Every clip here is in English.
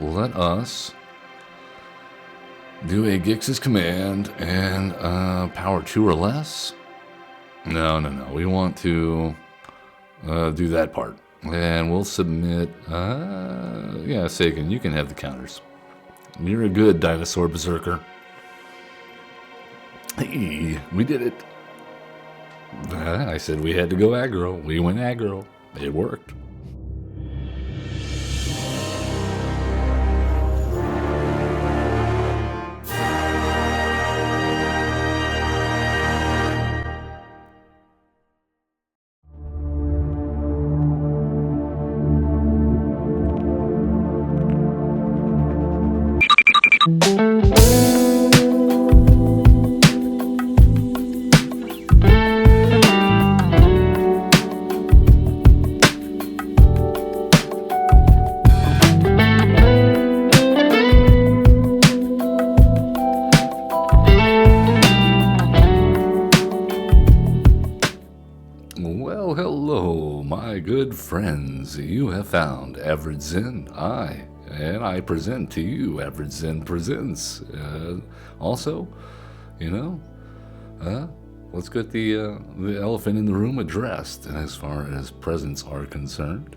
let us do a Gix's command and power 2 or less. No. We want to do that part. And we'll submit, yeah, Tsagan, you can have the counters. You're a good dinosaur berserker. Hey, we did it. I said we had to go aggro. We went aggro. It worked. Well, hello, my good friends. You have found Average Zen. And I present to you Average Zen Presents. Also, let's get the elephant in the room addressed as far as presents are concerned.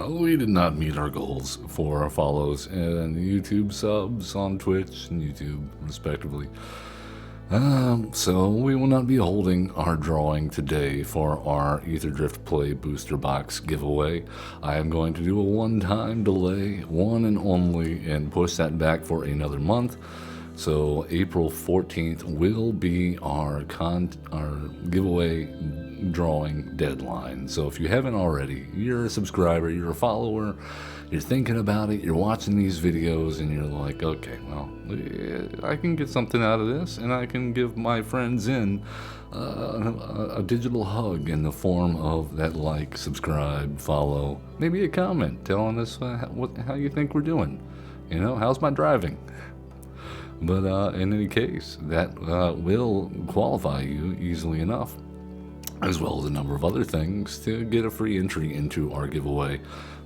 We did not meet our goals for our follows and YouTube subs on Twitch and YouTube, respectively. So we will not be holding our drawing today for our Etherdrift Play Booster Box giveaway. I am going to do a one-time delay, one and only, and push that back for another month. So April 14th will be our giveaway drawing deadline. So if you haven't already, you're a subscriber, you're a follower, you're thinking about it, you're watching these videos, and you're like, okay, well, I can get something out of this, and I can give my friends a digital hug in the form of that like, subscribe, follow, maybe a comment telling us how you think we're doing. How's my driving? But in any case, that will qualify you easily enough, as well as a number of other things, to get a free entry into our giveaway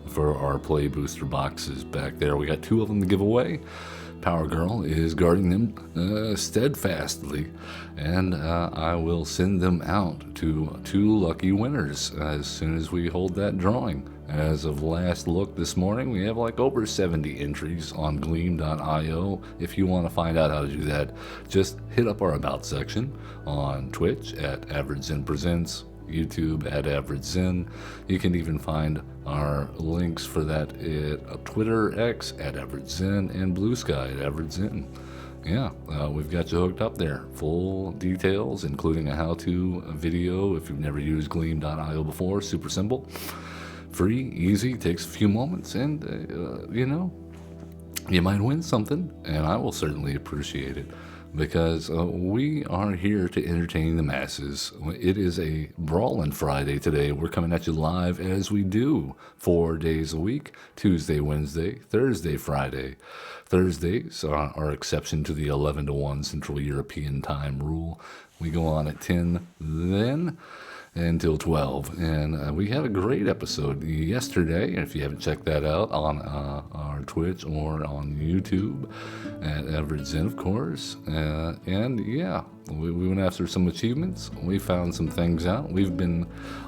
for our Play Booster boxes back there. We got 2 of them to give away. Power Girl is guarding them steadfastly, and I will send them out to 2 lucky winners as soon as we hold that drawing. As of last look this morning, we have like over 70 entries on gleam.io. If you want to find out how to do that, just hit up our About section on Twitch at Average Zen Presents, YouTube at Average Zen. You can even find our links for that at Twitter, X at Average Zen, and Blue Sky at Average Zen. Yeah, we've got you hooked up there. Full details, including a how-to video if you've never used gleam.io before. Super simple. Free, easy, takes a few moments, and, you might win something, and I will certainly appreciate it, because we are here to entertain the masses. It is a Brawlin Friday today. We're coming at you live as we do 4 days a week, Tuesday, Wednesday, Thursday, Friday. Thursdays are our exception to the 11 to 1 Central European time rule. We go on at 10 then until 12, and we had a great episode yesterday. If you haven't checked that out on our Twitch or on YouTube at Average Zen, of course, and yeah, we went after some achievements. We found some things out. We've been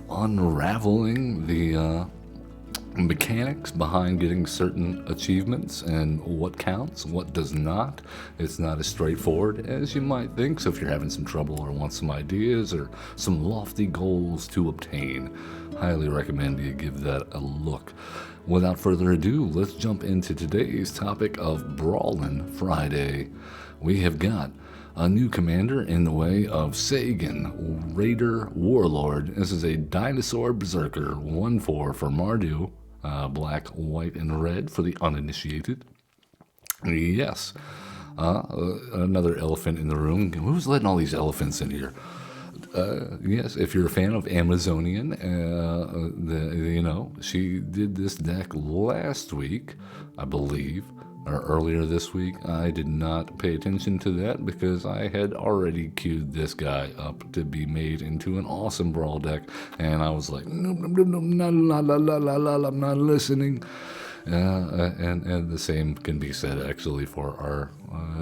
unraveling the mechanics behind getting certain achievements and what counts, what does not. It's not as straightforward as you might think. So if you're having some trouble or want some ideas or some lofty goals to obtain, highly recommend you give that a look. Without further ado, let's jump into today's topic of Brawlin Friday. We have got a new commander in the way of Tsagan, Raider Warlord. This is a dinosaur berserker, 1/4 for Mardu, black, white, and red for the uninitiated. Yes, another elephant in the room. Who's letting all these elephants in here? Yes, if you're a fan of Amazonian, she did this deck last week, I believe, or earlier this week. I did not pay attention to that because I had already queued this guy up to be made into an awesome Brawl deck, and I was like, nope, I'm not listening. And the same can be said actually for our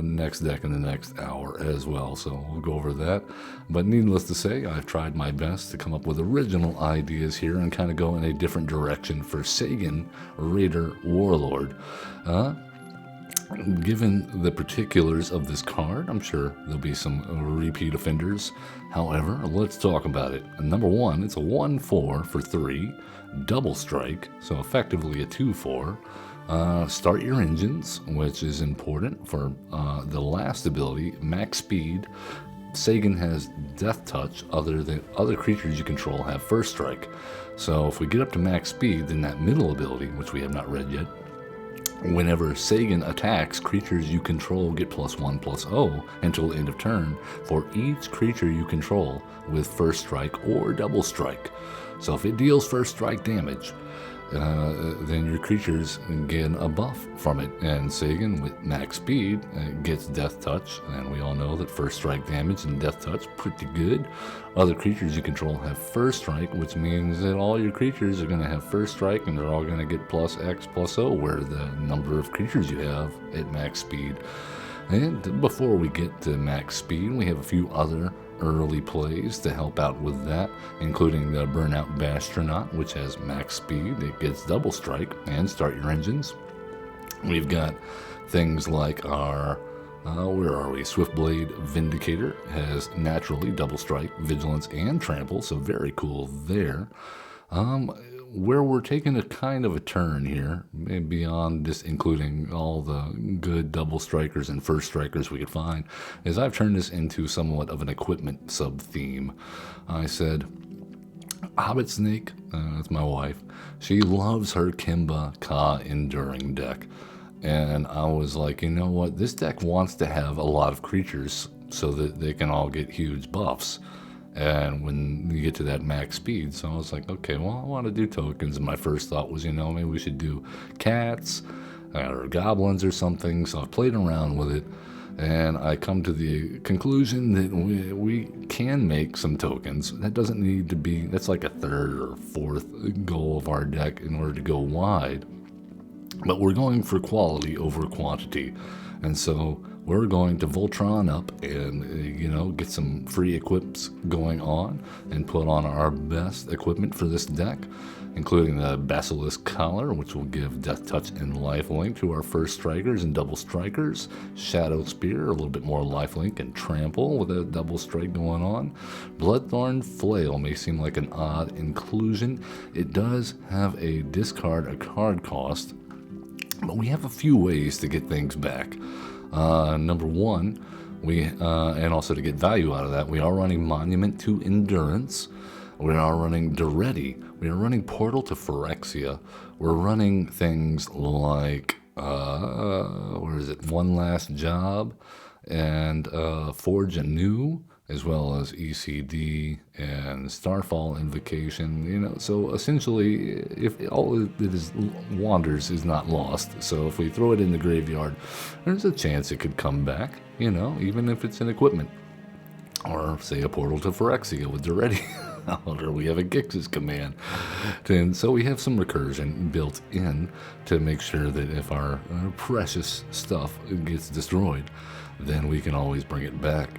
next deck in the next hour as well. So we'll go over that. But needless to say, I've tried my best to come up with original ideas here and kind of go in a different direction for Tsagan, Raider, Warlord. Given the particulars of this card, I'm sure there'll be some repeat offenders. However, let's talk about it. Number one, it's a 1/4 for 3, double strike, so effectively a 2/4. Start your engines, which is important for the last ability, max speed. Tsagan has death touch. Other creatures you control have first strike. So if we get up to max speed, then that middle ability, which we have not read yet, whenever Tsagan attacks, creatures you control get +1/+0 until the end of turn for each creature you control with first strike or double strike. So if it deals first strike damage, then your creatures get a buff from it. And Tsagan with max speed gets death touch, and we all know that first strike damage and death touch pretty good. Other creatures you control have first strike, which means that all your creatures are going to have first strike, and they're all going to get +X/+0, where the number of creatures you have at max speed. And before we get to max speed, we have a few other early plays to help out with that, including the Burnout Bastronaut, which has max speed. It gets double strike and start your engines. We've got things like our where are we? Swiftblade Vindicator has naturally double strike, vigilance, and trample, so very cool there. Where we're taking a kind of a turn here, beyond just including all the good double strikers and first strikers we could find, is I've turned this into somewhat of an equipment sub-theme. I said, Hobbit Snake, that's my wife, she loves her Kimba Ka Enduring deck. And I was like, you know what, this deck wants to have a lot of creatures so that they can all get huge buffs. And when you get to that max speed, so I was like, okay, well, I want to do tokens. And my first thought was, maybe we should do cats or goblins or something. So I played around with it, and I come to the conclusion that we can make some tokens. That doesn't need to be, that's like a third or fourth goal of our deck in order to go wide. But we're going for quality over quantity. And so we're going to Voltron up and, get some free equips going on and put on our best equipment for this deck, including the Basilisk Collar, which will give Death Touch and Lifelink to our first strikers and double strikers. Shadow Spear, a little bit more lifelink and trample with a double strike going on. Bloodthorn Flail may seem like an odd inclusion. It does have a discard a card cost, but we have a few ways to get things back. Number one, and also to get value out of that, we are running Monument to Endurance. We are running Duretti. We are running Portal to Phyrexia. We're running things like, One Last Job and Forge Anew, as well as ECD and Starfall Invocation. So essentially, if all it is wanders is not lost. So if we throw it in the graveyard, there's a chance it could come back, even if it's an equipment. Or say a Portal to Phyrexia with Duretti. Or we have a Gix's command. And so we have some recursion built in to make sure that if our precious stuff gets destroyed, then we can always bring it back.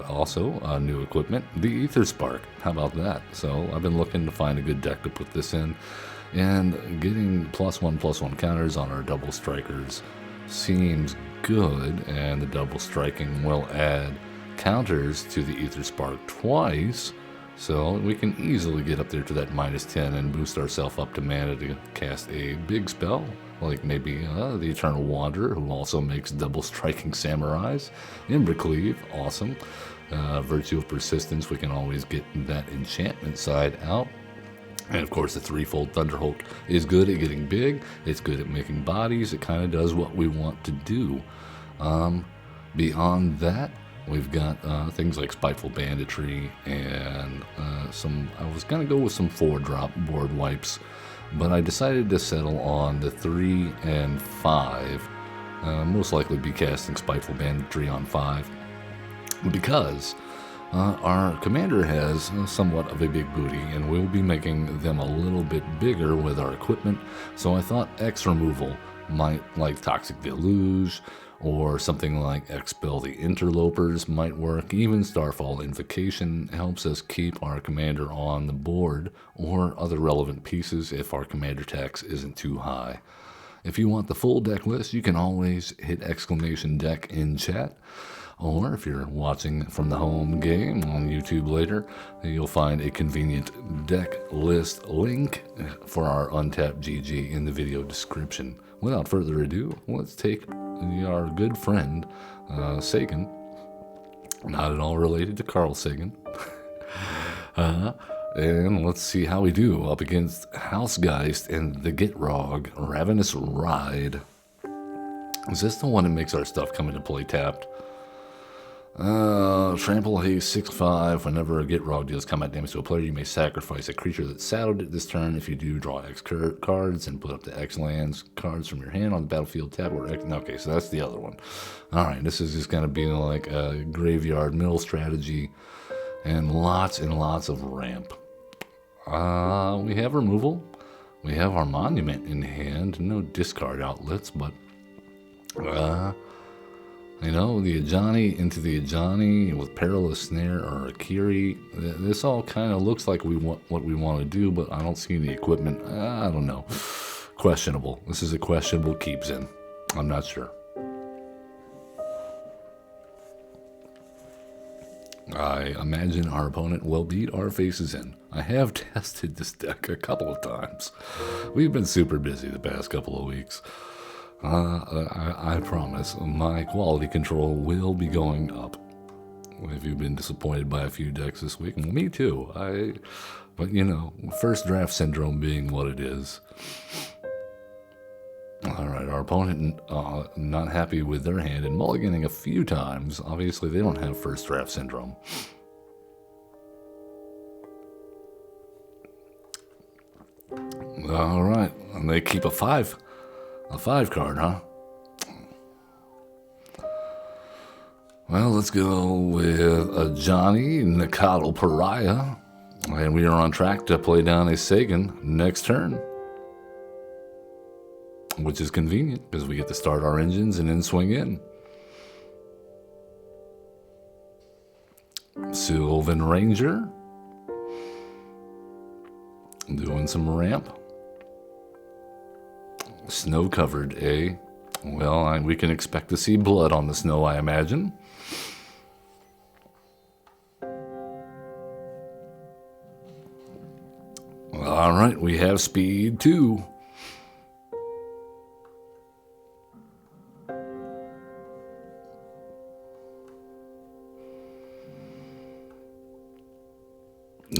Also, new equipment, the Ether Spark. How about that? So I've been looking to find a good deck to put this in, and getting +1/+1 counters on our double strikers seems good, and the double striking will add counters to the Ether Spark twice, so we can easily get up there to that -10 and boost ourselves up to mana to cast a big spell, like maybe the Eternal Wanderer, who also makes double striking samurais. Embercleave, awesome. Virtue of Persistence, we can always get that enchantment side out. And of course, the threefold Thunderhulk is good at getting big. It's good at making bodies. It kind of does what we want to do. Beyond that, we've got things like Spiteful Banditry and I was going to go with some 4-drop board wipes, but I decided to settle on the 3 and 5. Most likely be casting Spiteful Banditry on 5, because Our commander has somewhat of a big booty, and we'll be making them a little bit bigger with our equipment, so I thought X removal might, like Toxic Deluge, or something like Expel the Interlopers might work. Even Starfall Invocation helps us keep our commander on the board, or other relevant pieces if our commander tax isn't too high. If you want the full deck list, you can always hit !deck in chat. Or if you're watching from the home game on YouTube later, you'll find a convenient deck list link for our untapped GG in the video description. Without further ado, let's take our good friend Tsagan, not at all related to CarlTsagan, and let's see how we do up against Housegeist and the Gitrog Ravenous Ride. Is this the one that makes our stuff come into play tapped? Trample haste 6/5. Whenever a Gitrog deals combat damage to a player, you may sacrifice a creature that's saddled at this turn. If you do, draw X cards and put up the X lands cards from your hand on the battlefield tab or X. Okay, so that's the other one. Alright, this is just going to be like a graveyard mill strategy and lots of ramp. We have removal. We have our monument in hand. No discard outlets, but you know, the Ajani into the Ajani with Perilous Snare or Akiri. This all kind of looks like what we want to do, but I don't see any equipment. I don't know. Questionable. This is a questionable keeps in. I'm not sure. I imagine our opponent will beat our faces in. I have tested this deck a couple of times. We've been super busy the past couple of weeks. I promise my quality control will be going up. If you've been disappointed by a few decks this week, me too. But you know, first draft syndrome being what it is. Alright, our opponent not happy with their hand and mulliganing a few times. Obviously, they don't have first draft syndrome. Alright, and they keep a 5 card, huh? Well, let's go with a Johnny Nikatl Pariah. And we are on track to play down a Tsagan next turn. Which is convenient, because we get to start our engines and then swing in. Sylvan Ranger. Doing some ramp. Snow-covered, eh? Well, we can expect to see blood on the snow, I imagine. Alright, we have speed too.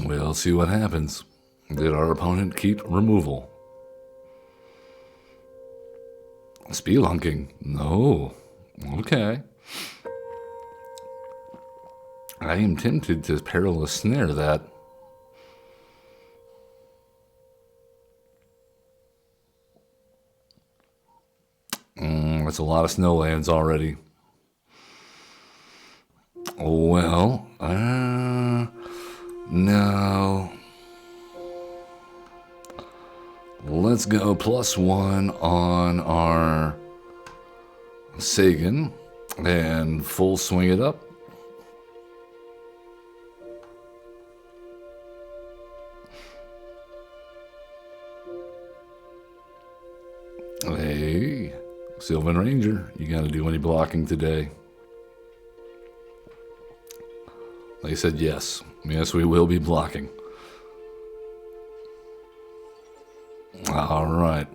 We'll see what happens. Did our opponent keep removal? Spelunking? No. Okay. I am tempted to Perilous Snare that. That's a lot of snowlands already. Well, no. Let's go +1 on our Tsagan and full swing it up. Hey, Sylvan Ranger, you gotta do any blocking today? They said yes. Yes, we will be blocking. Alright.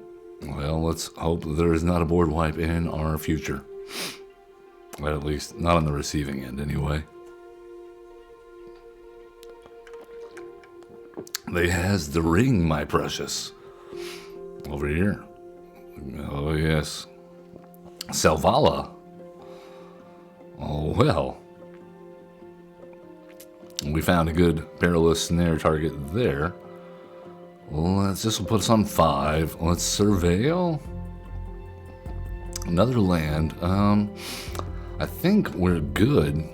Well, let's hope there is not a board wipe in our future. At least, not on the receiving end, anyway. They has the ring, my precious. Over here. Oh, yes. Selvala. Oh, well. We found a good Perilous Snare target there. This will put us on 5. Let's surveil. Another land. I think we're good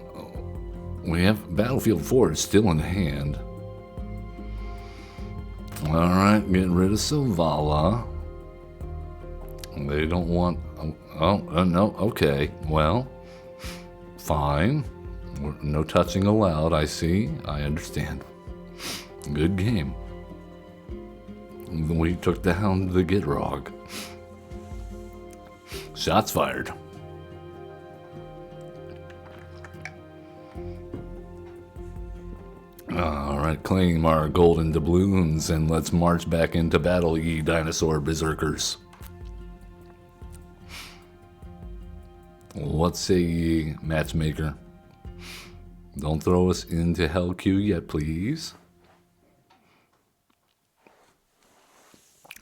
we have Battlefield 4 still in hand. Alright, getting rid of Savala. They don't want... no, okay. Well, fine. No touching allowed, I see. I understand. Good game. We took down the Gitrog. Shots fired. Alright, claim our golden doubloons and let's march back into battle, ye dinosaur berserkers. What say ye, matchmaker? Don't throw us into hell queue yet, please.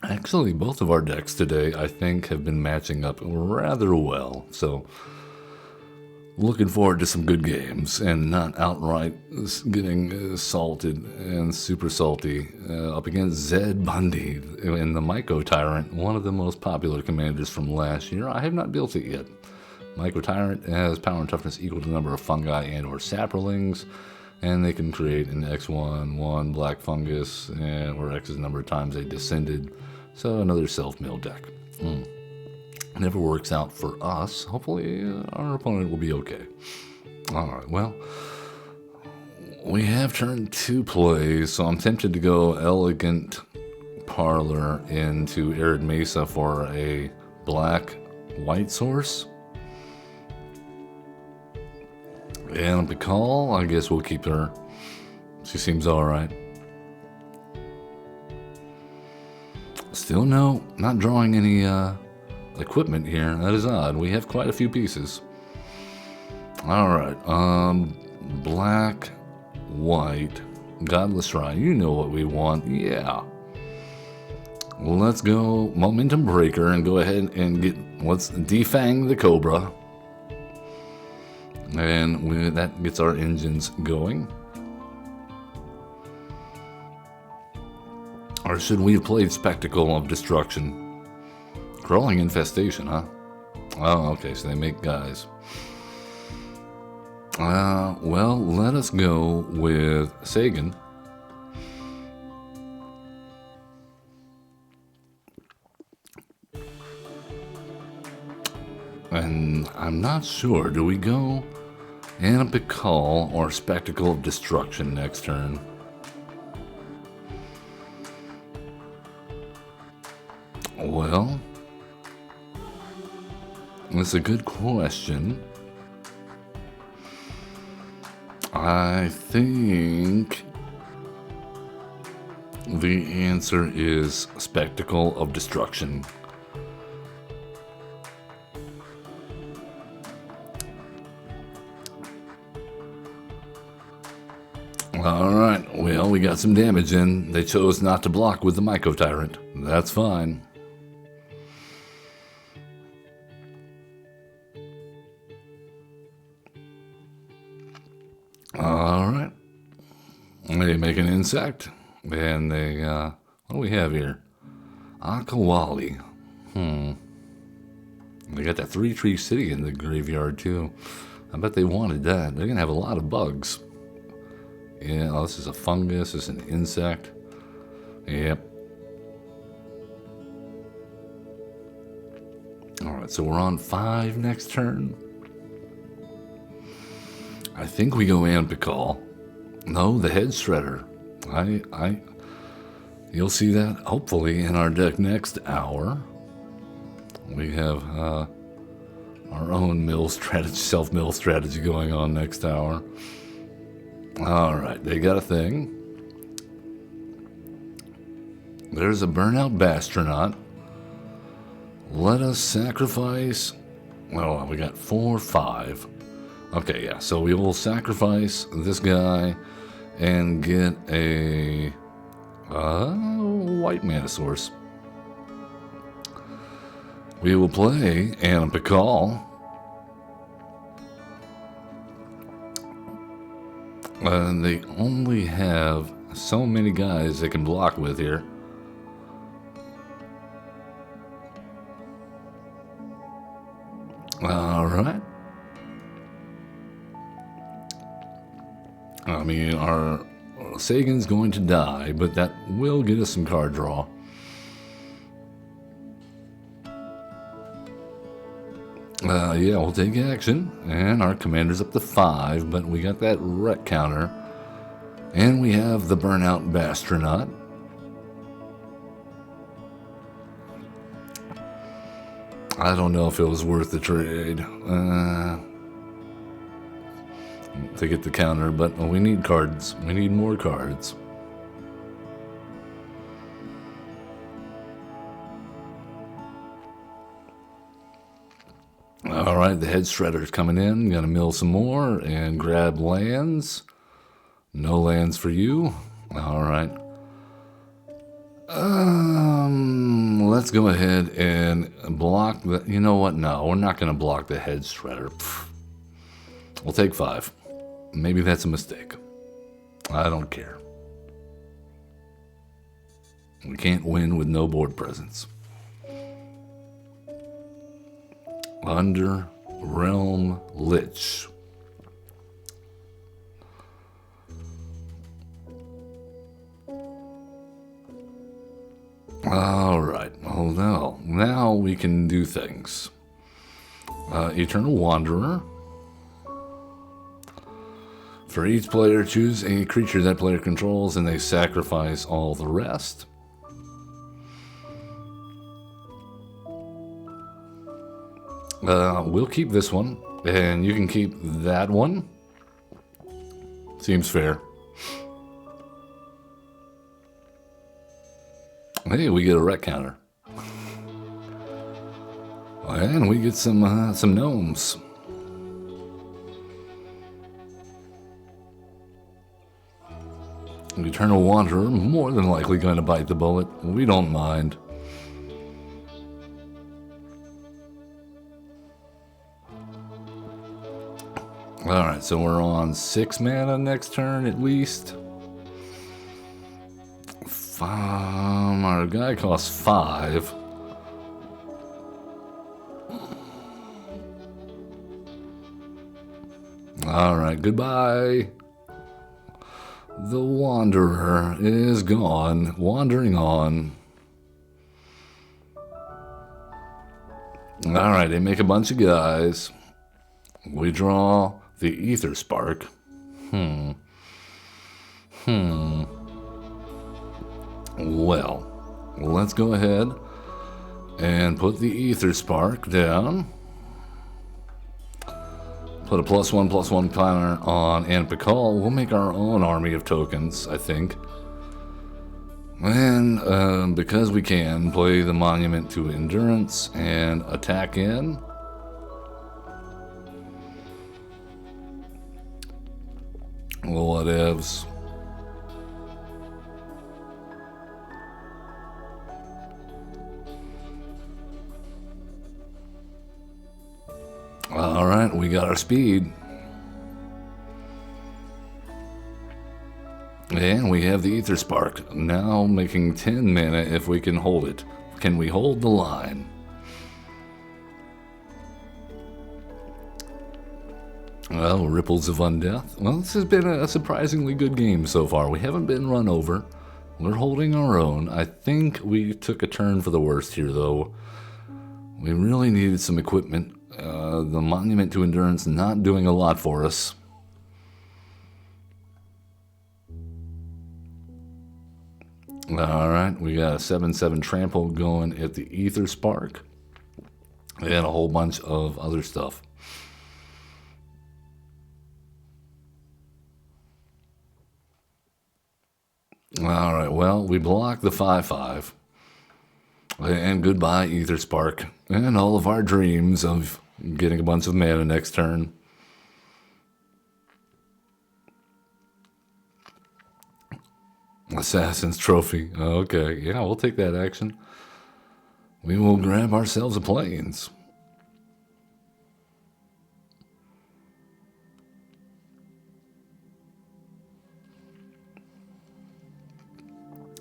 Actually, both of our decks today, I think, have been matching up rather well. So, looking forward to some good games and not outright getting salted and super salty up against Zed Bundy in the Myco Tyrant, one of the most popular commanders from last year. I have not built it yet. Myco Tyrant has power and toughness equal to the number of fungi and or saplings, and they can create an X1 black fungus, or X is the number of times they descended. So another self-milled deck. Never works out for us. Hopefully our opponent will be okay. Alright, well, we have turn 2 plays, so I'm tempted to go Elegant Parlor into Arid Mesa for a black-white source. And Bacall, I guess we'll keep her. She seems alright. Still no, not drawing any equipment here. That is odd. We have quite a few pieces. Alright, black, white, Godless Shrine. You know what we want. Yeah. Well, let's go Momentum Breaker and go ahead and let's defang the Cobra. And that gets our engines going. Or should we have played Spectacle of Destruction? Crawling Infestation, huh? Oh, okay, so they make guys. Well, let us go with Tsagan. And I'm not sure, do we go Anapicall or Spectacle of Destruction next turn? Well, that's a good question. I think the answer is Spectacle of Destruction. Alright, well, we got some damage in. They chose not to block with the Myco Tyrant. That's fine. Alright. They make an insect. And they, what do we have here? Akawali. They got that 3-tree city in the graveyard, too. I bet they wanted that. They're going to have a lot of bugs. Yeah, oh, this is a fungus. This is an insect. Yep. Alright, so we're on 5 next turn. I think we go Anapicall. No, the Head Shredder. You'll see that hopefully in our deck next hour. We have our own mill strategy, self-mill strategy going on next hour. Alright, they got a thing. There's a Burnout Bastronaut. Let us sacrifice... Well, we got 4, 5. Okay, yeah, so we will sacrifice this guy and get a white mana source. We will play Anapicall. And they only have so many guys they can block with here. Alright. mean, our Tsagan's going to die, but that will get us some card draw. Yeah, we'll take action, and our commander's up to 5, but we got that wreck counter, and we have the burnout bastronaut. I don't know if it was worth the trade to get the counter, but we need cards. We need more cards. Alright, the head shredder's coming in. Gonna mill some more and grab lands. No lands for you. Alright. Let's go ahead and block the... You know what? No, we're not gonna block the head shredder. Pfft. We'll take 5. Maybe that's a mistake. I don't care. We can't win with no board presence. Under Realm Lich. Alright, well now we can do things. Eternal Wanderer. For each player, choose a creature that player controls and they sacrifice all the rest. We'll keep this one, and you can keep that one. Seems fair. Hey, we get a wreck counter. And we get some gnomes. Eternal Wanderer, more than likely going to bite the bullet. We don't mind. Alright, so we're on 6 mana next turn at least. Our guy costs 5. Alright, goodbye. The Wanderer is gone, wandering on. Alright, they make a bunch of guys. We draw the Ether Spark. Well, let's go ahead and put the Ether Spark down. Put a +1/+1 counter on Anpikal. We'll make our own army of tokens, I think. And because we can, play the Monument to Endurance and attack in. Whatevs. Alright, we got our speed. And we have the Ether Spark, now making 10 mana if we can hold it. Can we hold the line? Well, Ripples of Undeath. Well, this has been a surprisingly good game so far. We haven't been run over. We're holding our own. I think we took a turn for the worst here, though. We really needed some equipment. The Monument to Endurance not doing a lot for us. Alright, we got a 7/7 trample going at the Ether Spark. And a whole bunch of other stuff. Alright, well, we blocked the 5/5. And goodbye, Ether Spark. And all of our dreams of getting a bunch of mana next turn. Assassin's Trophy. Okay, yeah, we'll take that action. We will grab ourselves a plains.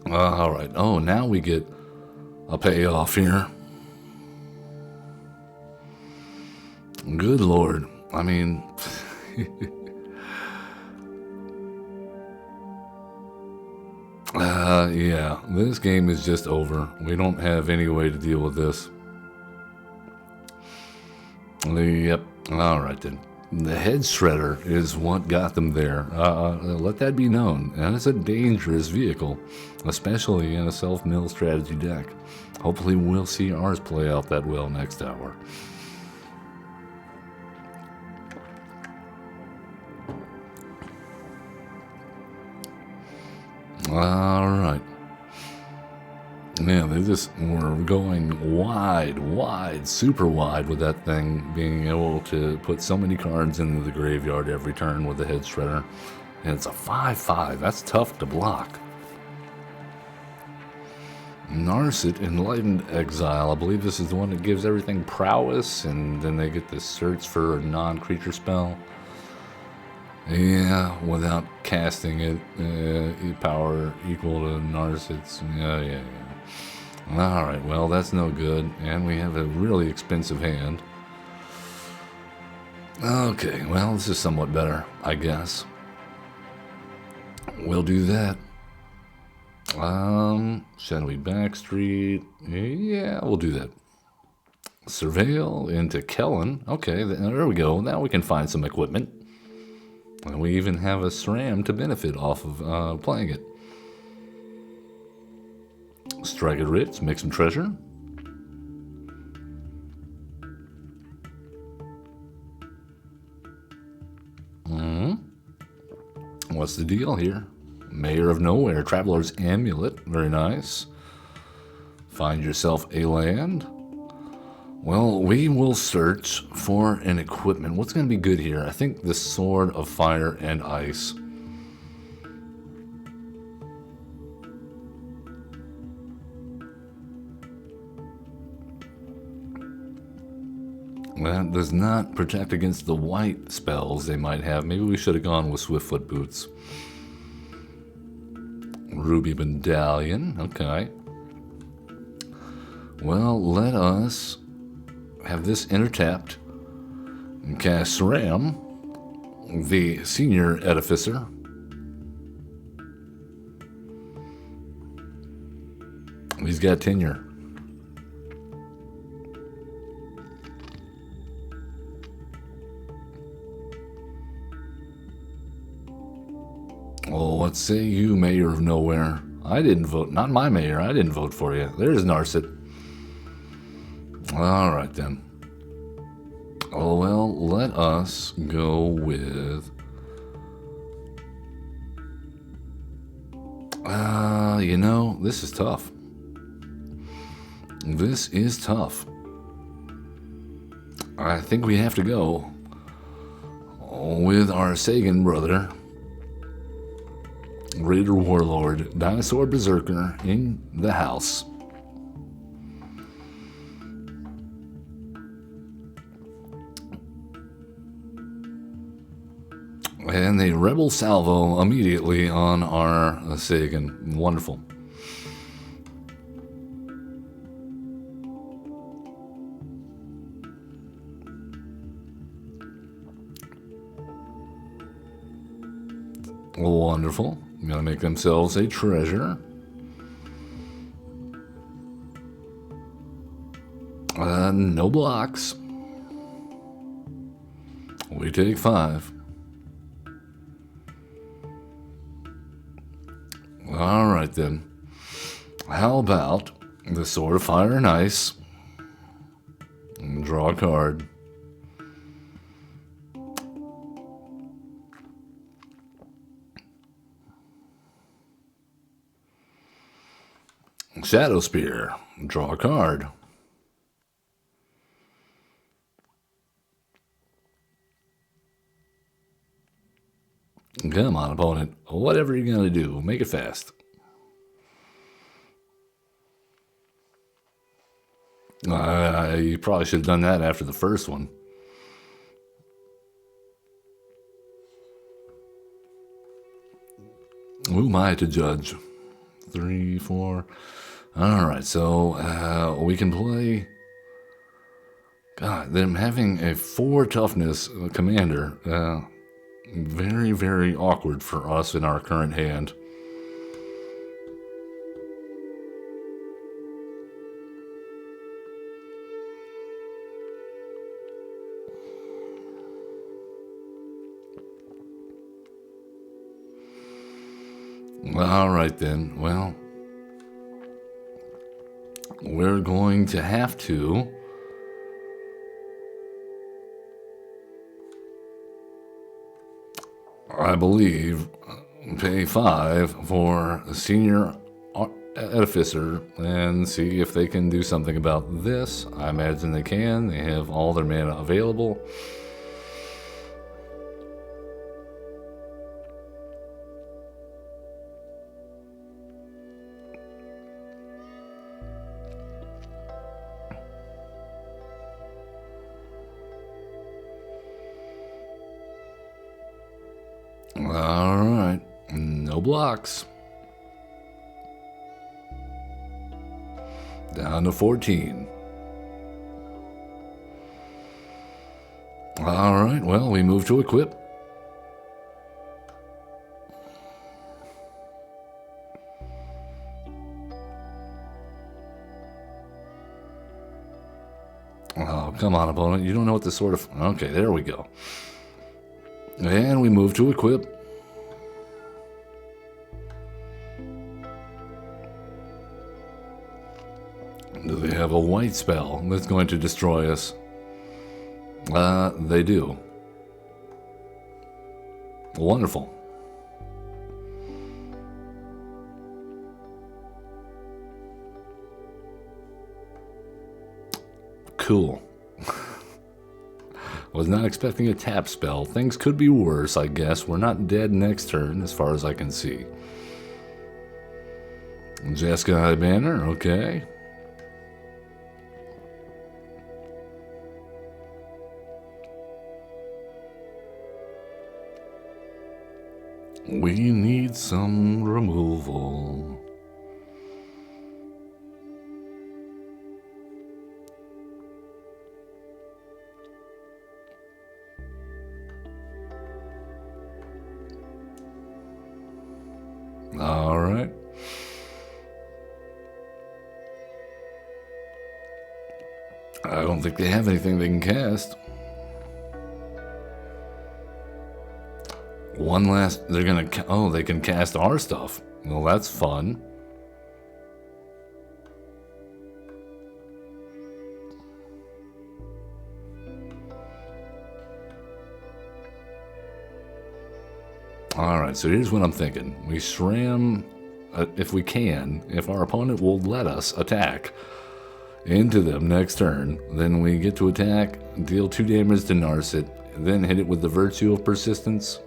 Alright, oh, now we get a payoff here. Good lord. I mean, Yeah, this game is just over. We don't have any way to deal with this. Yep, alright then. The head shredder is what got them there. Let that be known. And it's a dangerous vehicle, especially in a self-mill strategy deck. Hopefully we'll see ours play out that well next hour. Alright. Yeah, they just were going wide, super wide with that thing, being able to put so many cards into the graveyard every turn with the head shredder. And it's a 5/5. That's tough to block. Narset, Enlightened Exile. I believe this is the one that gives everything prowess, and then they get to search for a non-creature spell. Yeah, without casting it, power equal to Narset's. Yeah. Alright, well, that's no good. And we have a really expensive hand. Okay, well, this is somewhat better, I guess. We'll do that. Shadowy Backstreet. Yeah, we'll do that. Surveil into Kellen. Okay, there we go. Now we can find some equipment. And we even have a SRAM to benefit off of playing it. Strike at Ritz, make some treasure. What's the deal here? Mayor of Nowhere, Traveler's Amulet, very nice. Find yourself a land. Well, we will search for an equipment. What's going to be good here? I think the Sword of Fire and Ice. That does not protect against the white spells they might have. Maybe we should have gone with Swiftfoot Boots. Ruby Medallion. Okay. Well, let us have this intertapped and cast SRAM, the Senior Edificer. He's got tenure. Oh, what say you, Mayor of Nowhere? I didn't vote. Not my mayor. I didn't vote for you. There's Narset. All right, then. Oh, well, let us go with... you know, this is tough. This is tough. I think we have to go with our Tsagan brother. Raider Warlord, Dinosaur Berserker in the house. And a Rebel Salvo immediately on our Tsagan. Wonderful. Wonderful. Gonna make themselves a treasure. No blocks. We take 5. Alright then. How about the Sword of Fire and Ice? And draw a card. Shadow Spear. Draw a card. Come on, opponent. Whatever you're going to do, make it fast. You probably should have done that after the first one. Who am I to judge? 3, 4. Alright, so we can play... God, them having a 4 toughness commander. Very, very awkward for us in our current hand. Alright then, well, we're going to have to I believe pay 5 for a senior edificer and see if they can do something about this. I imagine they can. They have all their mana available. Alright, no blocks. Down to 14. Alright, well, we move to equip. Oh, come on, opponent. You don't know what this sort of... Okay, there we go. And we move to equip. Do they have a white spell that's going to destroy us? They do. Wonderful. Cool. Was not expecting a tap spell. Things could be worse, I guess. We're not dead next turn, as far as I can see. Jeskai banner, okay. We need some removal. All right. I don't think they have anything they can cast. One last... They're gonna... Oh, they can cast our stuff. Well, that's fun. Alright, so here's what I'm thinking. We SRAM, if we can, if our opponent will let us attack into them next turn, then we get to attack, deal 2 damage to Narset, then hit it with the Virtue of Persistence.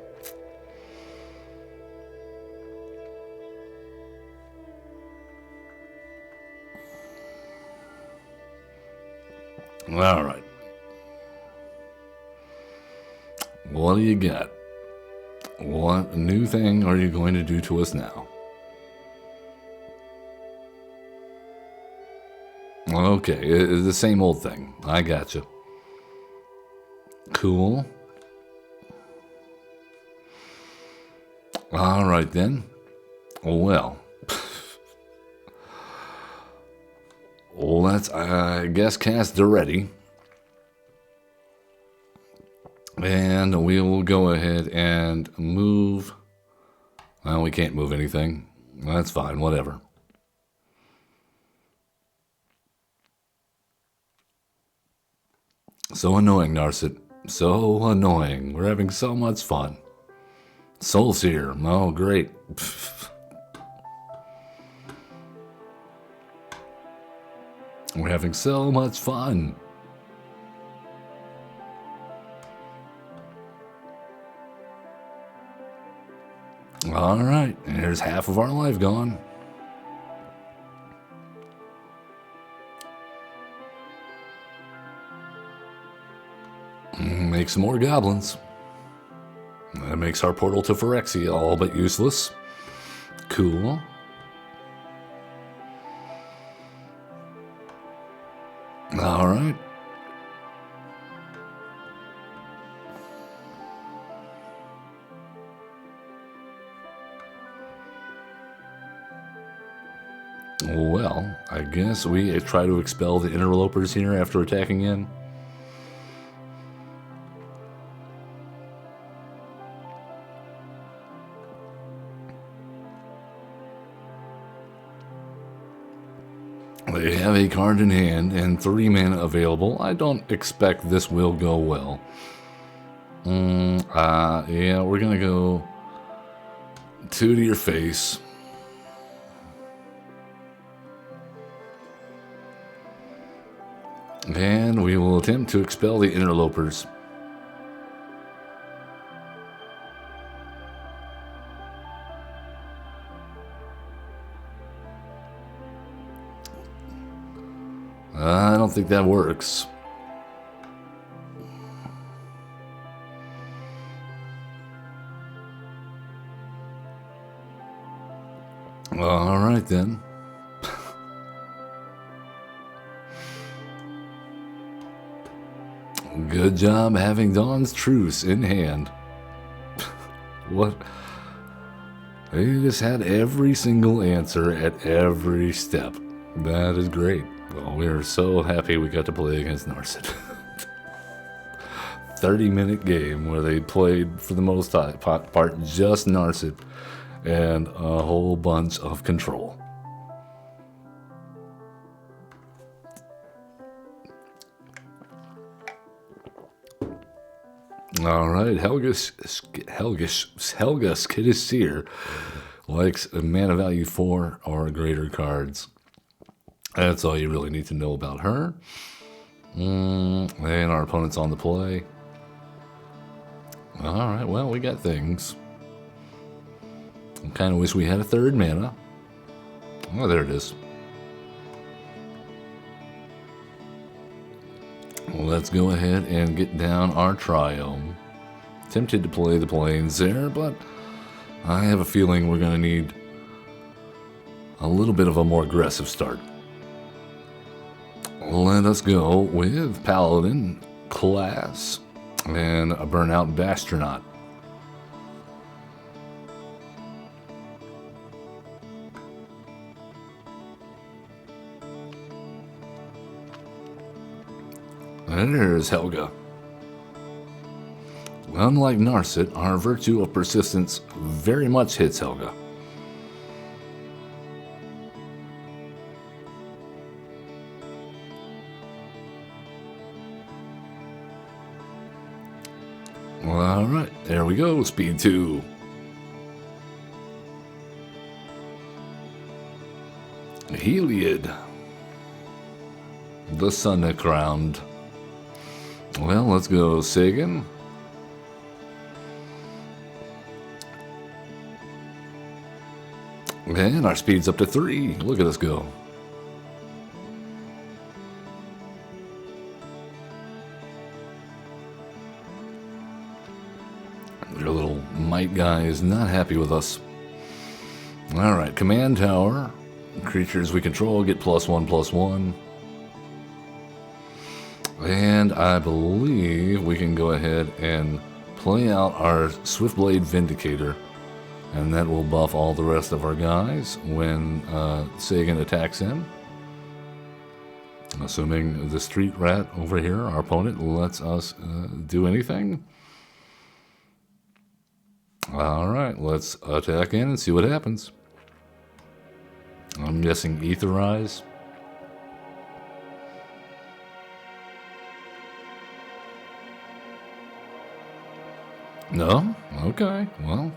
Alright. What do you got? What new thing are you going to do to us now? Okay, it's the same old thing. I gotcha. Cool. Alright then. Well. Let's, I guess, cast Already. And we will go ahead and move. Well, we can't move anything. That's fine, whatever. So annoying, Narset. So annoying. We're having so much fun. Soul Seer. Oh, great. We're having so much fun. Alright, and here's half of our life gone. Make some more goblins. That makes our portal to Phyrexia all but useless. Cool. Alright. Well, I guess we try to expel the interlopers here after attacking in. They have a card in hand and 3 mana available. I don't expect this will go well. Yeah, we're gonna go 2 to your face. And we will attempt to expel the interlopers. I don't think that works. All right then. Good job having Dawn's Truce in hand. What? They just had every single answer at every step. That is great. Well, we are so happy we got to play against Narset. 30-minute game where they played, for the most part, just Narset and a whole bunch of control. All right, Helga Skidisir likes a mana value 4 or greater cards. That's all you really need to know about her. And our opponent's on the play. All right, well, we got things. I kind of wish we had a 3rd mana. Oh, there it is. Well, let's go ahead and get down our Triome. Tempted to play the Plains there, but I have a feeling we're going to need a little bit of a more aggressive start. Let us go with Paladin, Class, and a Burnout Bastronaut. And there's Helga. Unlike Narset, our Virtue of Persistence very much hits Helga. Alright, there we go, speed 2. Heliod. The Sun Crowned. Well, let's go Tsagan. And our speed's up to 3. Look at us go. Your little mite guy is not happy with us. Alright, Command Tower. Creatures we control get +1/+1. And I believe we can go ahead and play out our Swiftblade Vindicator. And that will buff all the rest of our guys when Tsagan attacks him. Assuming the Street Rat over here, our opponent, lets us do anything. Alright, let's attack in and see what happens. I'm guessing Etherize. No? Okay, well.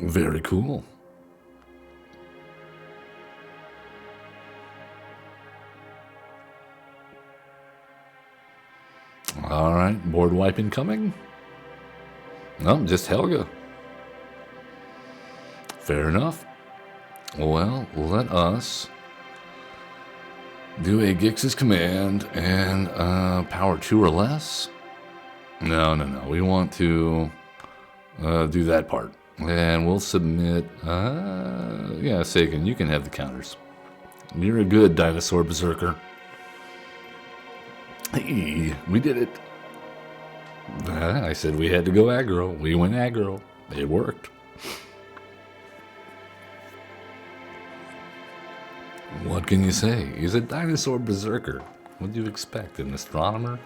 Very cool. Alright, board wiping coming. No, just Helga. Fair enough. Well, let us do a Gix's Command and power 2 or less. No. We want to do that part. And we'll submit, yeah, Tsagan, you can have the counters. You're a good dinosaur berserker. Hey, we did it. I said we had to go aggro. We went aggro. It worked. What can you say? He's a dinosaur berserker. What do you expect? An astronomer?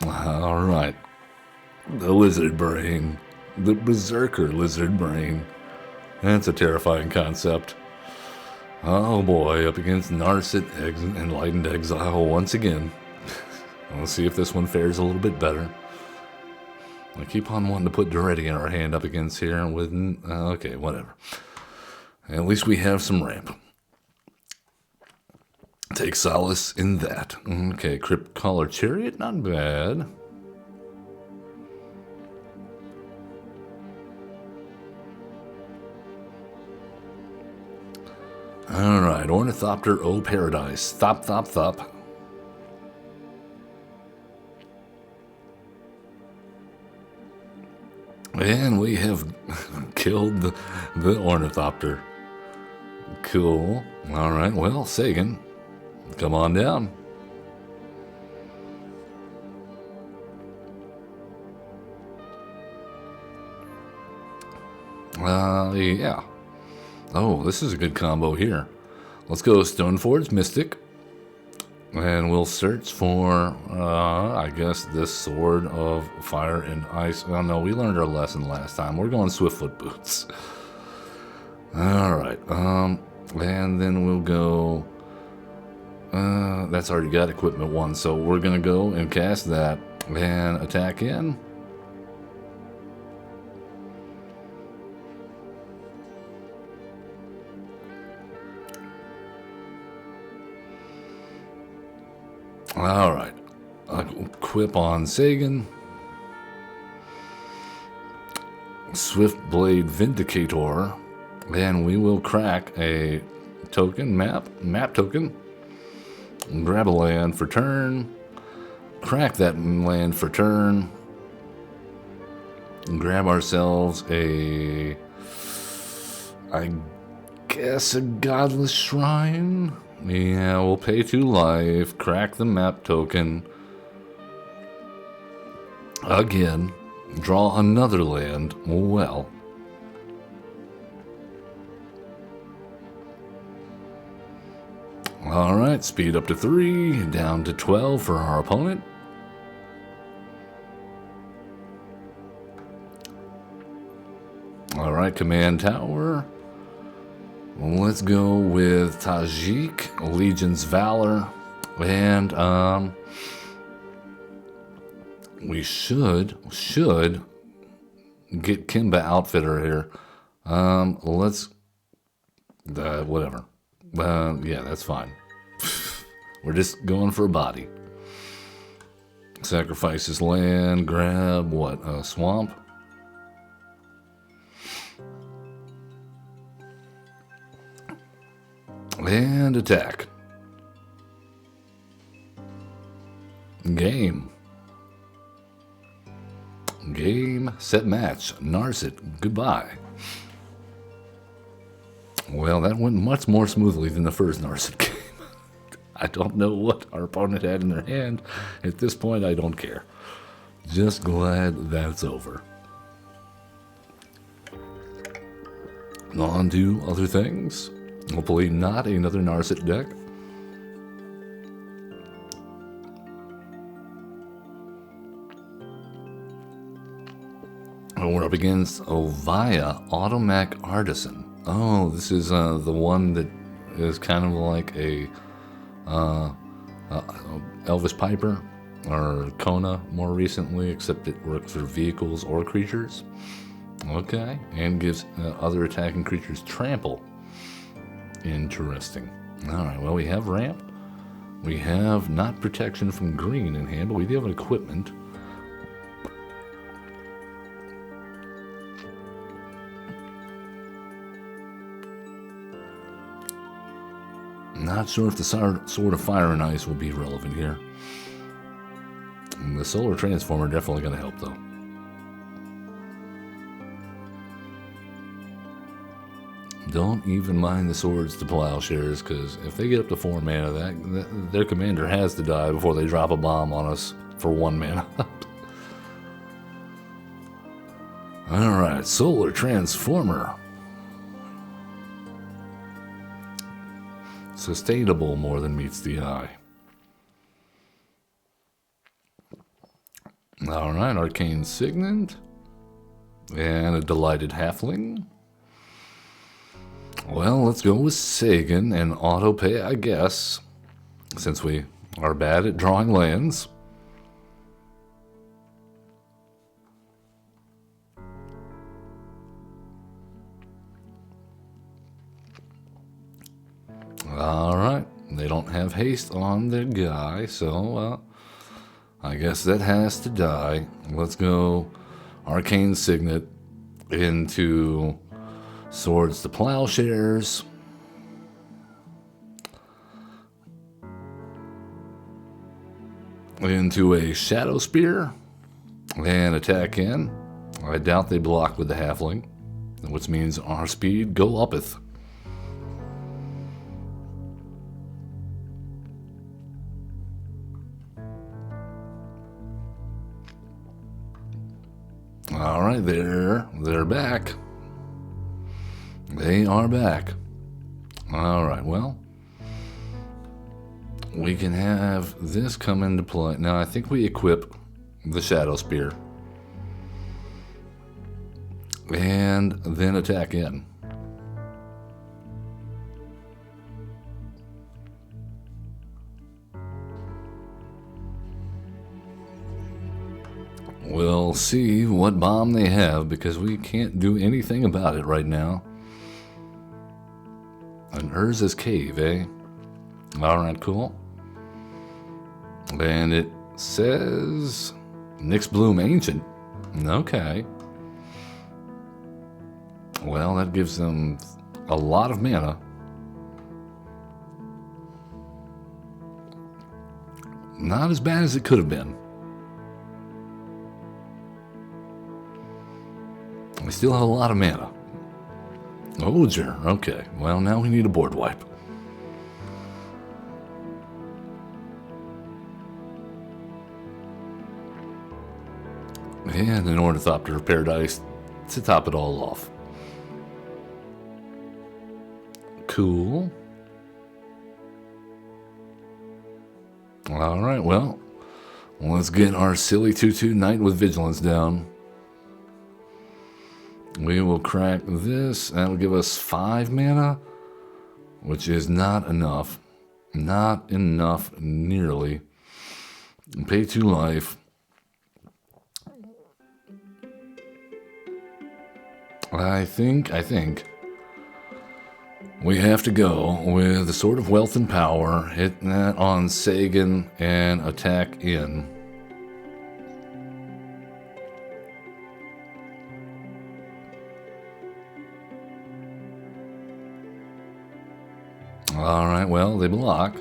Alright. The lizard brain. The berserker lizard brain. That's a terrifying concept. Oh boy, up against Narset Enlightened Exile once again. Let's see if this one fares a little bit better. I keep on wanting to put Duretti in our hand up against here with... okay, whatever. At least we have some ramp. Take solace in that. Okay, Crypt Caller Chariot, not bad. Alright, Ornithopter, O Paradise. Thop, thop, thop. And we have killed the Ornithopter. Cool. Alright, well, Tsagan, come on down. Yeah. Oh, this is a good combo here. Let's go Stoneforge Mystic. And we'll search for, I guess, this Sword of Fire and Ice. Oh, no, we learned our lesson last time. We're going Swiftfoot Boots. Alright, and then we'll go... that's already got Equipment 1, so we're going to go and cast that and attack in. Alright, equip on Tsagan. Swift Blade Vindicator. And we will crack a token, map token. Grab a land for turn. Crack that land for turn. Grab ourselves a... I guess a Godless Shrine? Yeah, we'll pay 2 life, crack the map token. Again, draw another land. Well. Alright, speed up to 3, down to 12 for our opponent. Alright, command tower. Let's go with Tajik, Legion's Valor, and we should get Kimba Outfitter here. Let's whatever. Yeah, that's fine. We're just going for a body. Sacrifice his land, grab what? A swamp. And attack. Game, set, match. Narset, goodbye. Well, that went much more smoothly than the first Narset game. I don't know what our opponent had in their hand. At this point, I don't care. Just glad that's over. On to other things. Hopefully not another Narset deck. We're up against Ovia, Automac Artisan. Oh, this is the one that is kind of like a Elvis Piper or Kona more recently, except it works for vehicles or creatures. Okay, and gives other attacking creatures trample. Interesting. Alright, well, we have ramp. We have not protection from green in hand, but we do have an equipment. Not sure if the Sword of Fire and Ice will be relevant here. And the Solar Transformer definitely going to help, though. Don't even mind the Swords to Plowshares, because if they get up to 4 mana, their commander has to die before they drop a bomb on us for 1 mana. Alright, Solar Transformer. Sustainable more than meets the eye. Alright, arcane signet. And a delighted halfling. Well, let's go with Tsagan and auto pay, I guess, since we are bad at drawing lands. Alright, they don't have haste on their guy, so I guess that has to die. Let's go arcane signet into swords to plowshares. Into a shadow spear and attack in. I doubt they block with the halfling, which means our speed go uppeth. Alright, they're back. They are back. Alright, well, we can have this come into play. Now, I think we equip the Shadow Spear. And then attack in. We'll see what bomb they have, because we can't do anything about it right now. An Urza's Cave, eh? Alright, cool. And it says Nyx Bloom Ancient. Okay. Well, that gives them a lot of mana. Not as bad as it could have been. We still have a lot of mana. Oger, okay. Well, now we need a board wipe. And an Ornithopter of Paradise to top it all off. Cool. Alright, well, let's get our silly 2/2 Knight with Vigilance down. We will crack this. That'll give us 5 mana, which is not enough. Not enough, nearly. Pay 2 life. I think we have to go with the Sword of Wealth and Power, hit that on Tsagan, and attack in. Alright, well, they block.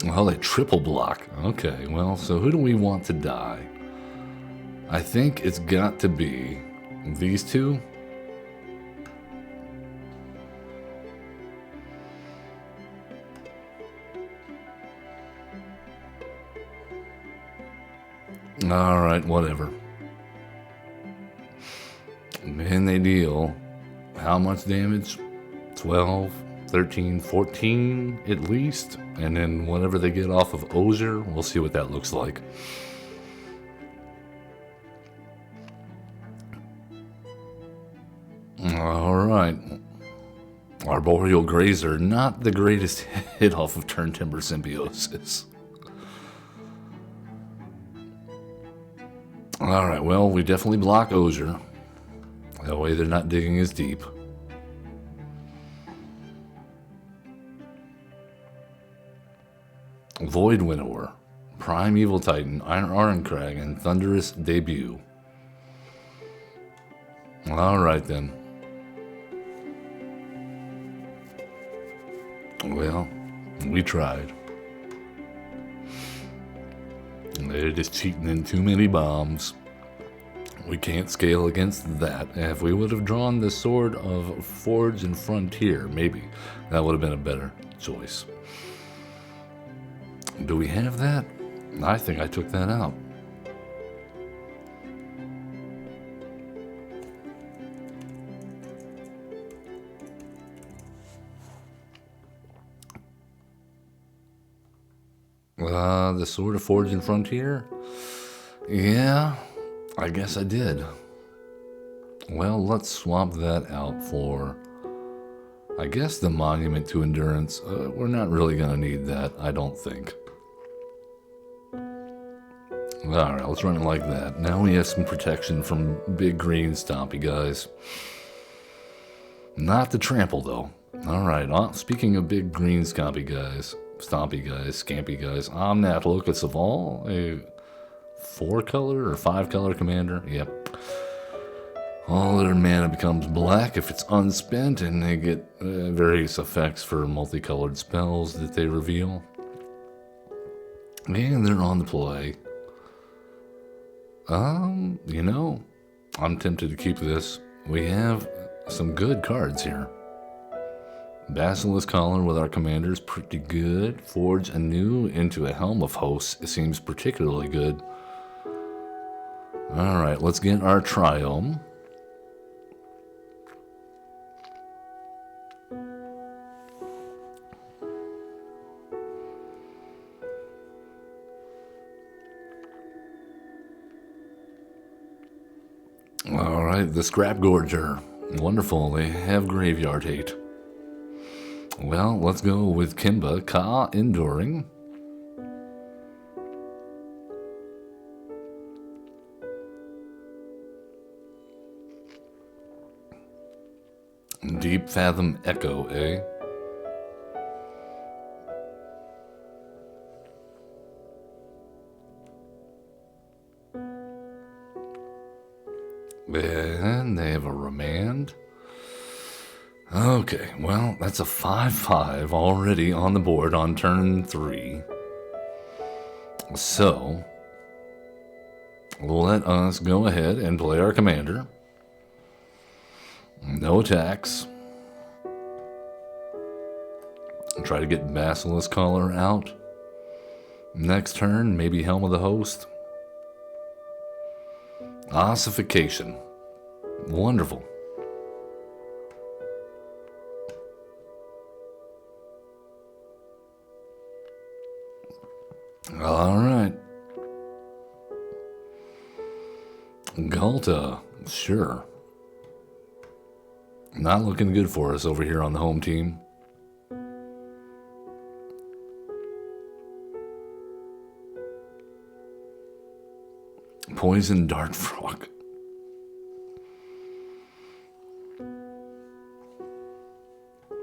Oh, they triple block. Okay, well, so who do we want to die? I think it's got to be these two. Alright, whatever. And they deal how much damage? 12, 13, 14 at least. And then whatever they get off of Ozier, we'll see what that looks like. Alright. Arboreal Grazer, not the greatest hit off of Turn Timber Symbiosis. Alright, well, we definitely block Ozier. That way they're not digging as deep. Void Winnower, Primeval Titan, Iron Crag, and Thunderous Debut. Alright then. Well, we tried. They're just cheating in too many bombs. We can't scale against that. If we would have drawn the Sword of Forge and Frontier, maybe that would have been a better choice. Do we have that? I think I took that out. The Sword of Fortune Frontier? Yeah, I guess I did. Well, let's swap that out for, I guess, the Monument to Endurance. We're not really going to need that, I don't think. Alright, let's run it like that. Now we have some protection from big green stompy guys. Not the trample, though. Alright, speaking of big green stompy guys, scampy guys, Omnat Locus of All, a 4-color or 5-color commander. Yep. All their mana becomes black if it's unspent, and they get various effects for multicolored spells that they reveal. And they're on the play. You know, I'm tempted to keep this. We have some good cards here. Basilisk Collar with our commanders, pretty good. Forge anew into a Helm of Hosts, it seems particularly good. Alright, let's get our Triome. Alright, the Scrap Gorger. Wonderful, they have Graveyard Hate. Well, let's go with Kimba, Ka Enduring. Deep Fathom Echo, eh? And they have a Remand. Okay, well, that's a 5/5 already on the board on turn 3. So, let us go ahead and play our commander. No attacks. Try to get Basilisk Collar out. Next turn, maybe Helm of the Host. Ossification. Wonderful. All right. Galta, sure. Not looking good for us over here on the home team. Poison Dart Frog.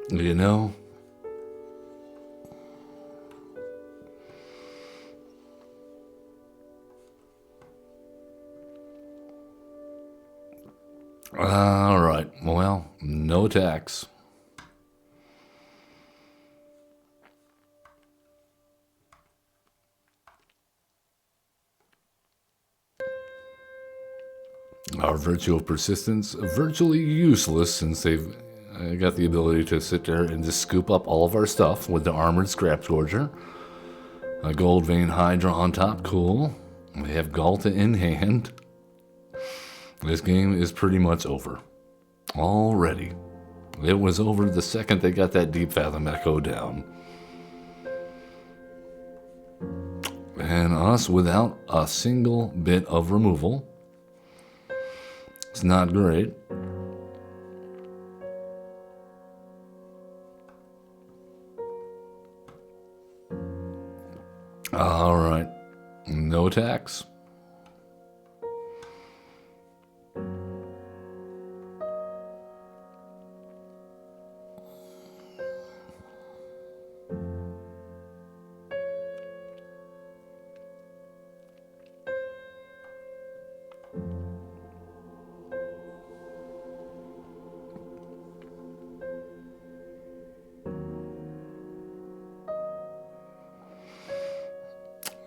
You know, all right, well, no attacks. Our Virtual Persistence, virtually useless since they've got the ability to sit there and just scoop up all of our stuff with the Armored Scrap Gorger. A Gold Vein Hydra on top, cool. We have Galta in hand. This game is pretty much over. Already. It was over the second they got that Deep Fathom Echo down. And us without a single bit of removal. It's not great. All right. No attacks.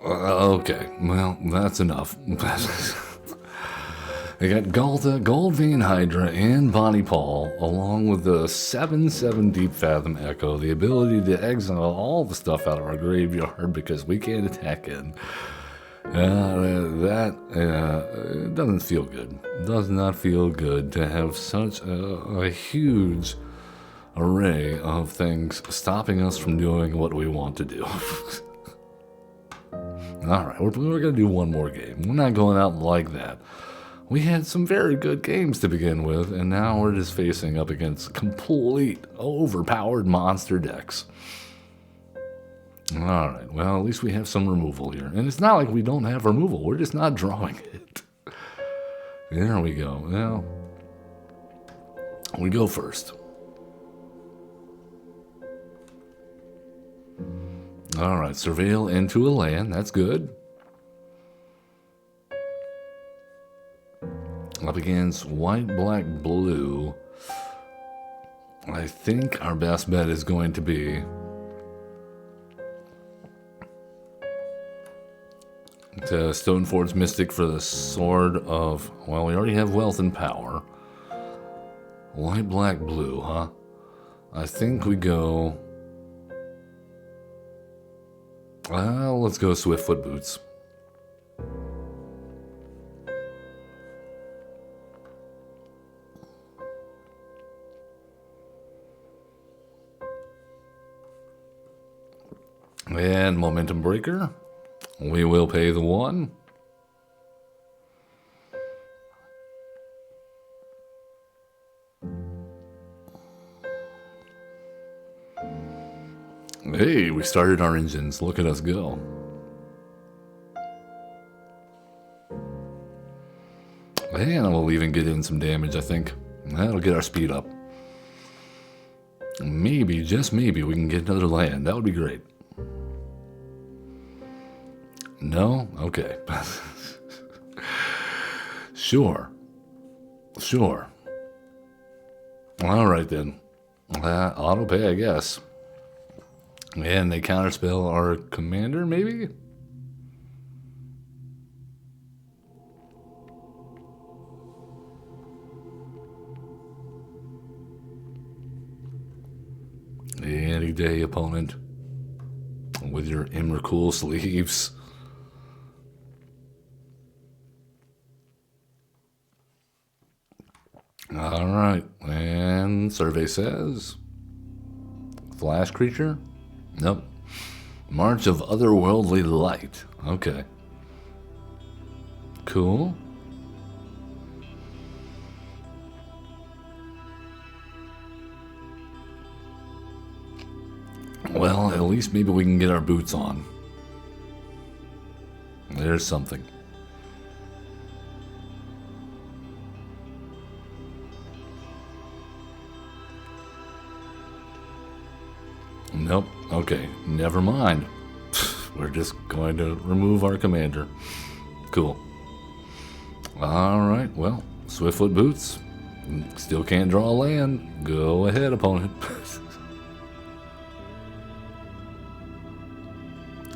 Okay, well, that's enough. They got Galta, Gold Vein Hydra, and Bonnie Paul, along with the 7/7 Deep Fathom Echo, the ability to exile all the stuff out of our graveyard because we can't attack it. That doesn't feel good. Does not feel good to have such a huge array of things stopping us from doing what we want to do. Alright, we're going to do one more game. We're not going out like that. We had some very good games to begin with, and now we're just facing up against complete, overpowered monster decks. Alright, well, at least we have some removal here. And it's not like we don't have removal, we're just not drawing it. There we go. Well, we go first. Alright, surveil into a land, that's good. Up against white, black, blue. I think our best bet is going to be to Stoneforge Mystic for the Sword of... Well, we already have Wealth and Power. White, black, blue, huh? I think we go... let's go Swiftfoot Boots. And Momentum Breaker. We will pay the 1. Hey, we started our engines. Look at us go. And we'll even get in some damage, I think. That'll get our speed up. Maybe, just maybe, we can get another land. That would be great. No? Okay. Sure. Sure. Alright then. Auto pay, I guess. And they counterspell our commander, maybe? Any day, opponent. With your Emrakul sleeves. Alright, and survey says... Flash creature? Nope. March of Otherworldly Light. Okay. Cool. Well, at least maybe we can get our boots on. There's something. Nope. Okay. Never mind. We're just going to remove our commander. Cool. Alright, well, Swiftfoot Boots. Still can't draw a land. Go ahead, opponent.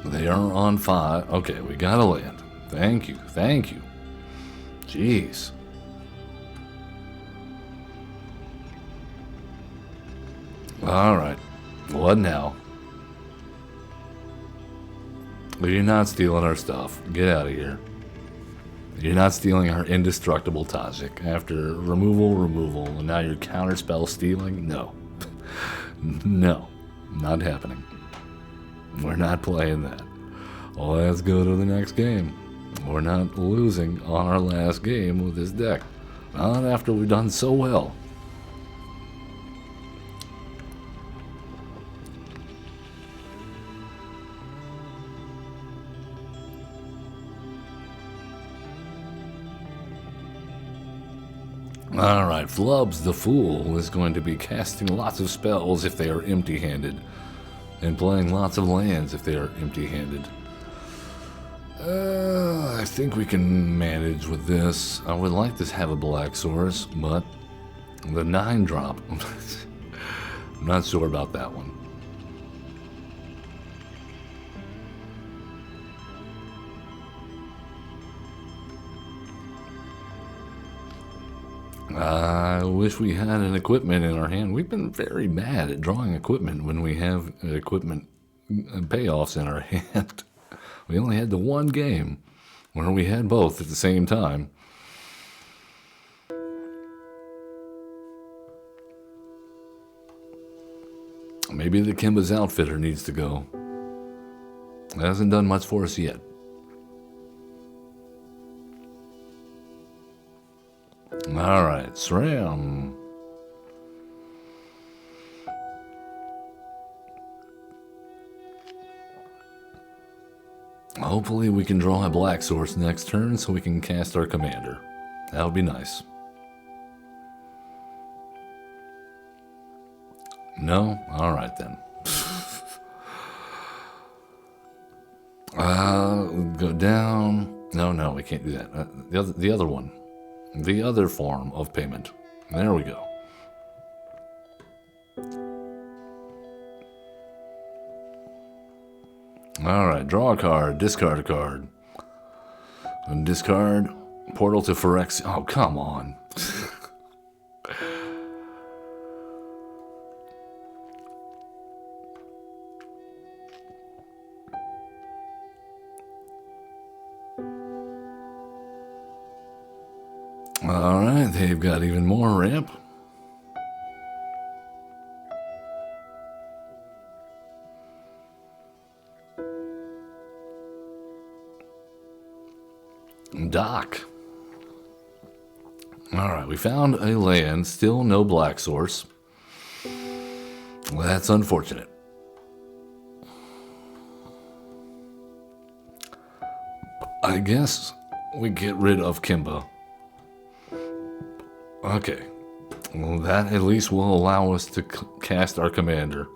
They are on 5. Okay, we got a land. Thank you. Thank you. Jeez. Alright. What now? You're not stealing our stuff. Get out of here. You're not stealing our indestructible Tsagan. After removal, and now you're counterspell stealing? No. No. Not happening. We're not playing that. Let's go to the next game. We're not losing on our last game with this deck. Not after we've done so well. Alright, Flubs the Fool is going to be casting lots of spells if they are empty-handed, and playing lots of lands if they are empty-handed. I think we can manage with this. I would like to have a black source, but the 9-drop, I'm not sure about that one. I wish we had an equipment in our hand. We've been very bad at drawing equipment when we have equipment payoffs in our hand. We only had the one game where we had both at the same time. Maybe the Kimba's outfitter needs to go. It hasn't done much for us yet. Alright, SRAM. Hopefully we can draw a black source next turn so we can cast our commander. That would be nice. No? Alright then. Go down. No, we can't do that. The other one. The other form of payment. There we go. Alright, draw a card, discard a card. And discard, portal to Phyrex. Oh, come on. Alright, they've got even more ramp. Dock. Alright, we found a land, still no black source. Well, that's unfortunate. I guess we get rid of Kimba. Okay. Well, that at least will allow us to cast our commander.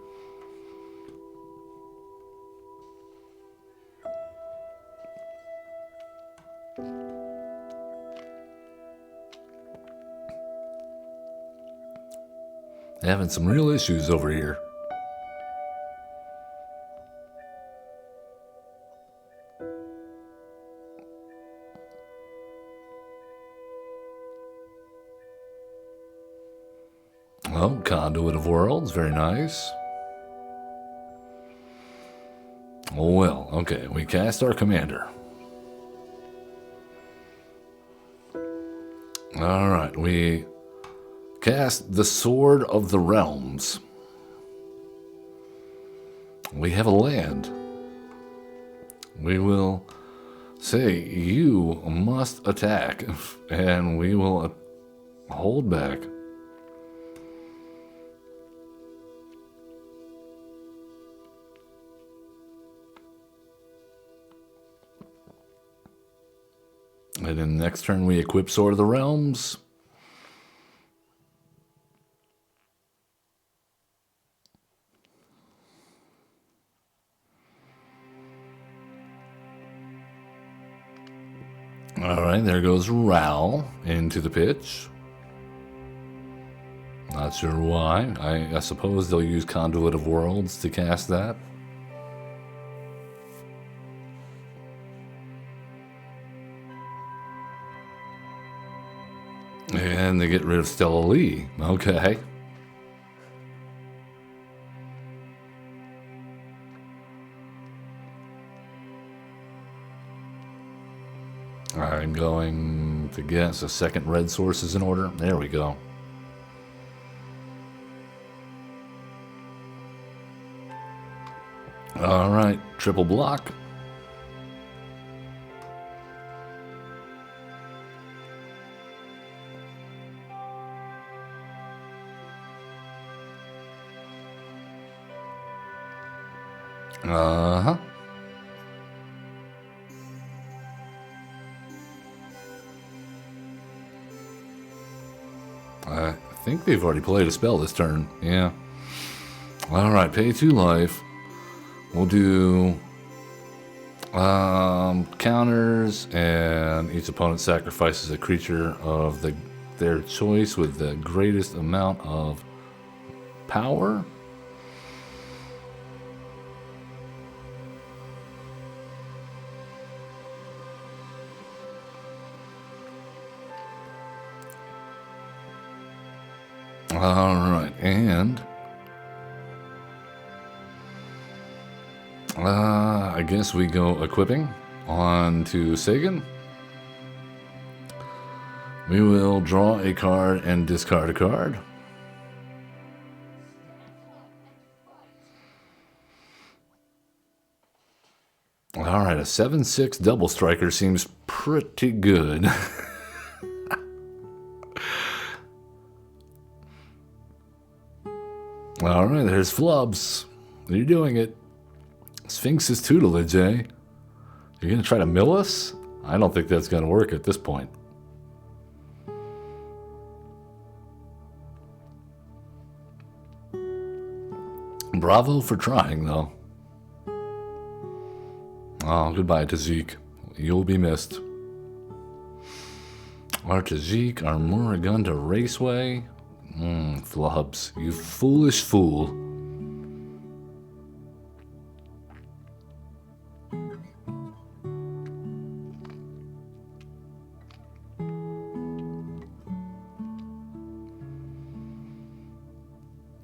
Having some real issues over here. Oh, Conduit of Worlds, very nice. Well, okay, we cast our commander. Alright, we cast the Sword of the Realms. We have a land. We will say, you must attack, and we will hold back. And then next turn we equip Sword of the Realms. Alright, there goes Raoul into the pitch. Not sure why. I suppose they'll use Conduit of Worlds to cast that. And they get rid of Stella Lee. Okay. I'm going to guess a second red source is in order. There we go. All right, triple block. Uh-huh. I think they've already played a spell this turn. Yeah. Alright, pay 2 life. We'll do counters, and each opponent sacrifices a creature of their choice with the greatest amount of power. Alright, and I guess we go equipping on to Tsagan. We will draw a card and discard a card. Alright, a 7/6 double striker seems pretty good. All right, there's Flubs. You're doing it. Sphinx's tutelage, eh? You're gonna try to mill us? I don't think that's gonna work at this point. Bravo for trying, though. Oh, goodbye to Zeke. You'll be missed. Our Tzagan, our Moragunda Raceway. Flubs, you foolish fool.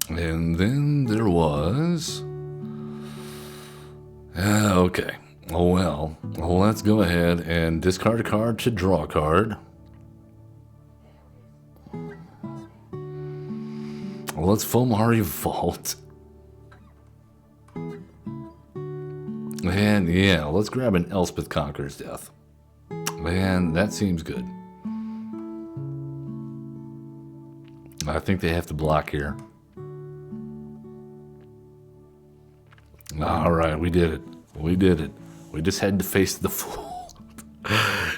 And then there was... okay. Oh well, let's go ahead and discard a card to draw a card. Let's Fomari Vault. And yeah, let's grab an Elspeth Conqueror's Death. And that seems good. I think they have to block here. Alright, we did it. We did it. We just had to face the fool.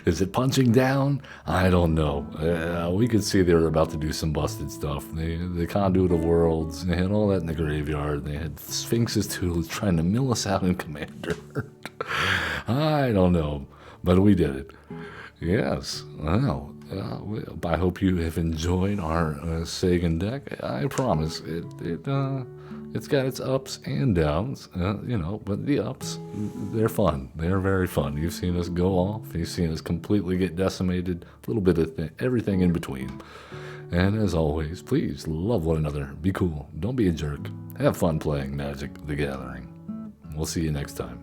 Is it punching down? I don't know. We could see they were about to do some busted stuff. The Conduit of Worlds, they had all that in the graveyard. They had Sphinx's Tools trying to mill us out in Commander. I don't know, but we did it. Yes. Well, I hope you have enjoyed our Tsagan deck. I promise it's got its ups and downs, you know, but the ups, they're fun. They're very fun. You've seen us go off. You've seen us completely get decimated. A little bit of everything in between. And as always, please love one another. Be cool. Don't be a jerk. Have fun playing Magic the Gathering. We'll see you next time.